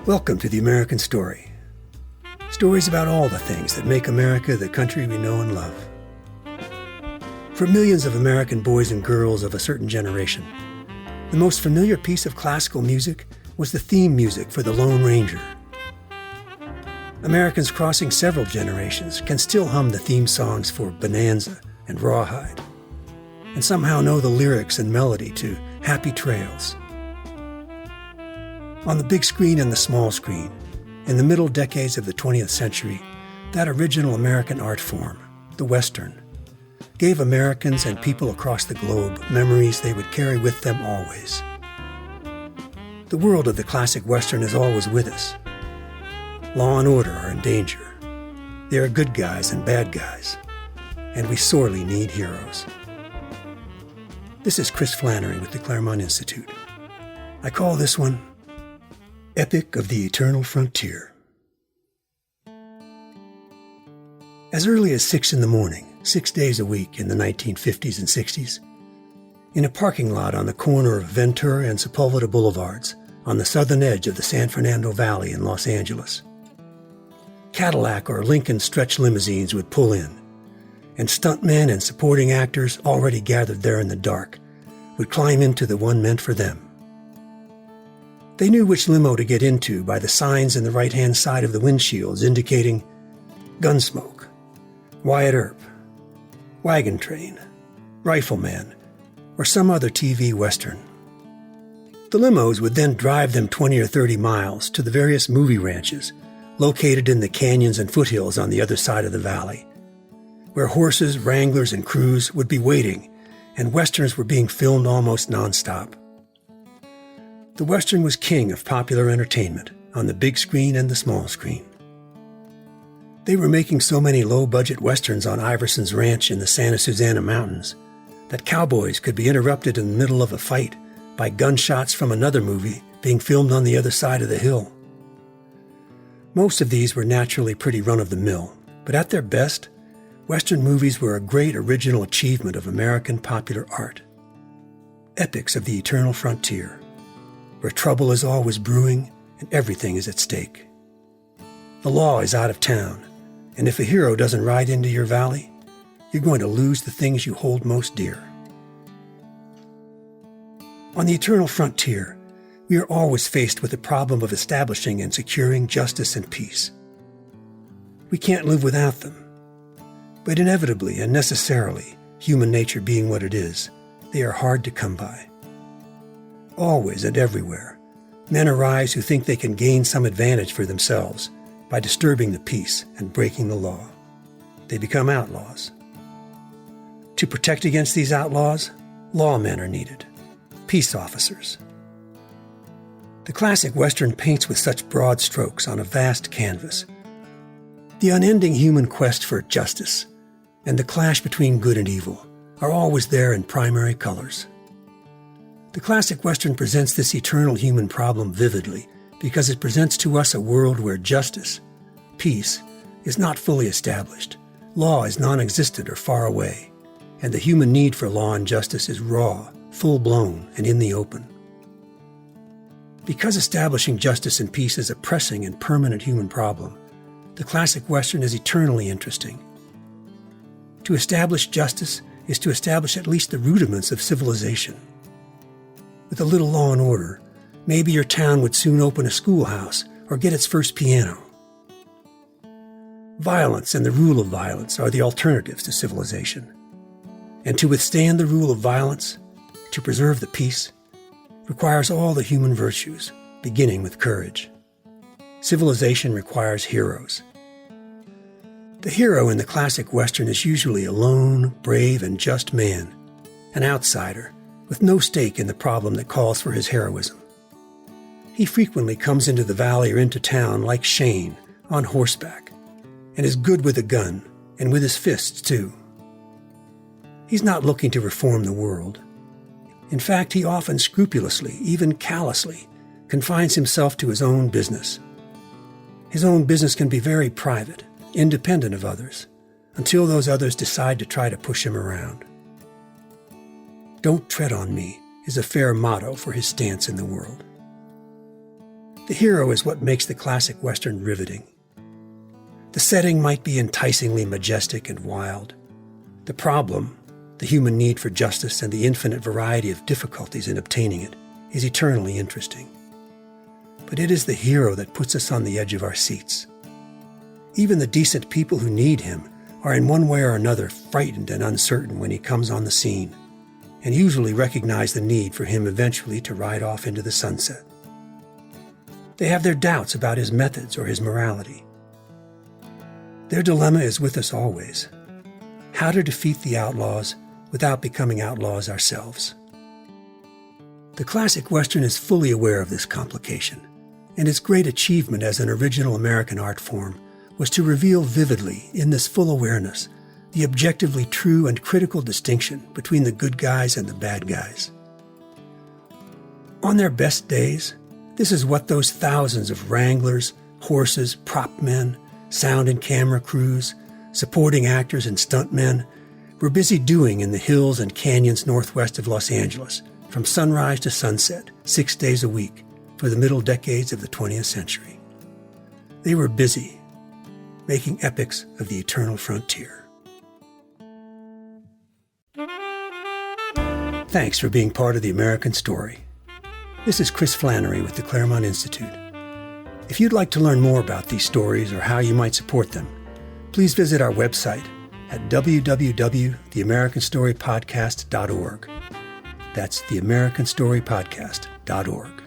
Welcome to The American Story. Stories about all the things that make America the country we know and love. For millions of American boys and girls of a certain generation, the most familiar piece of classical music was the theme music for The Lone Ranger. Americans crossing several generations can still hum the theme songs for Bonanza and Rawhide, and somehow know the lyrics and melody to Happy Trails. On the big screen and the small screen, in the middle decades of the 20th century, that original American art form, the Western, gave Americans and people across the globe memories they would carry with them always. The world of the classic Western is always with us. Law and order are in danger. There are good guys and bad guys, and we sorely need heroes. This is Chris Flannery with the Claremont Institute. I call this one Epic of the Eternal Frontier. As early as 6 in the morning, 6 days a week in the 1950s and 60s, in a parking lot on the corner of Ventura and Sepulveda Boulevards on the southern edge of the San Fernando Valley in Los Angeles, Cadillac or Lincoln stretch limousines would pull in, and stuntmen and supporting actors already gathered there in the dark would climb into the one meant for them. They knew which limo to get into by the signs in the right-hand side of the windshields indicating Gunsmoke, Wyatt Earp, Wagon Train, Rifleman, or some other TV Western. The limos would then drive them 20 or 30 miles to the various movie ranches located in the canyons and foothills on the other side of the valley, where horses, wranglers, and crews would be waiting, and Westerns were being filmed almost nonstop. The Western was king of popular entertainment on the big screen and the small screen. They were making so many low-budget Westerns on Iverson's ranch in the Santa Susana Mountains that cowboys could be interrupted in the middle of a fight by gunshots from another movie being filmed on the other side of the hill. Most of these were naturally pretty run-of-the-mill, but at their best, Western movies were a great original achievement of American popular art. Epics of the eternal frontier, where trouble is always brewing and everything is at stake. The law is out of town, and if a hero doesn't ride into your valley, you're going to lose the things you hold most dear. On the eternal frontier, we are always faced with the problem of establishing and securing justice and peace. We can't live without them. But inevitably and necessarily, human nature being what it is, they are hard to come by. Always and everywhere, men arise who think they can gain some advantage for themselves by disturbing the peace and breaking the law. They become outlaws. To protect against these outlaws, lawmen are needed, peace officers. The classic Western paints with such broad strokes on a vast canvas the unending human quest for justice and the clash between good and evil are always there in primary colors. The classic Western presents this eternal human problem vividly because it presents to us a world where justice, peace, is not fully established, law is non-existent or far away, and the human need for law and justice is raw, full-blown, and in the open. Because establishing justice and peace is a pressing and permanent human problem, the classic Western is eternally interesting. To establish justice is to establish at least the rudiments of civilization. With a little law and order, maybe your town would soon open a schoolhouse or get its first piano. Violence and the rule of violence are the alternatives to civilization. And to withstand the rule of violence, to preserve the peace, requires all the human virtues, beginning with courage. Civilization requires heroes. The hero in the classic Western is usually a lone, brave, and just man, an outsider, with no stake in the problem that calls for his heroism. He frequently comes into the valley or into town like Shane, on horseback, and is good with a gun, and with his fists, too. He's not looking to reform the world. In fact, he often scrupulously, even callously, confines himself to his own business. His own business can be very private, independent of others, until those others decide to try to push him around. "Don't tread on me" is a fair motto for his stance in the world. The hero is what makes the classic Western riveting. The setting might be enticingly majestic and wild. The problem, the human need for justice and the infinite variety of difficulties in obtaining it, is eternally interesting. But it is the hero that puts us on the edge of our seats. Even the decent people who need him are in one way or another frightened and uncertain when he comes on the scene, and usually recognize the need for him eventually to ride off into the sunset. They have their doubts about his methods or his morality. Their dilemma is with us always: how to defeat the outlaws without becoming outlaws ourselves. The classic Western is fully aware of this complication, and its great achievement as an original American art form was to reveal vividly, in this full awareness, the objectively true and critical distinction between the good guys and the bad guys. On their best days, this is what those thousands of wranglers, horses, prop men, sound and camera crews, supporting actors and stuntmen were busy doing in the hills and canyons northwest of Los Angeles from sunrise to sunset, 6 days a week, for the middle decades of the 20th century. They were busy, making epics of the eternal frontier. Thanks for being part of the American Story. This is Chris Flannery with the Claremont Institute. If you'd like to learn more about these stories or how you might support them, please visit our website at www.theamericanstorypodcast.org. That's theamericanstorypodcast.org.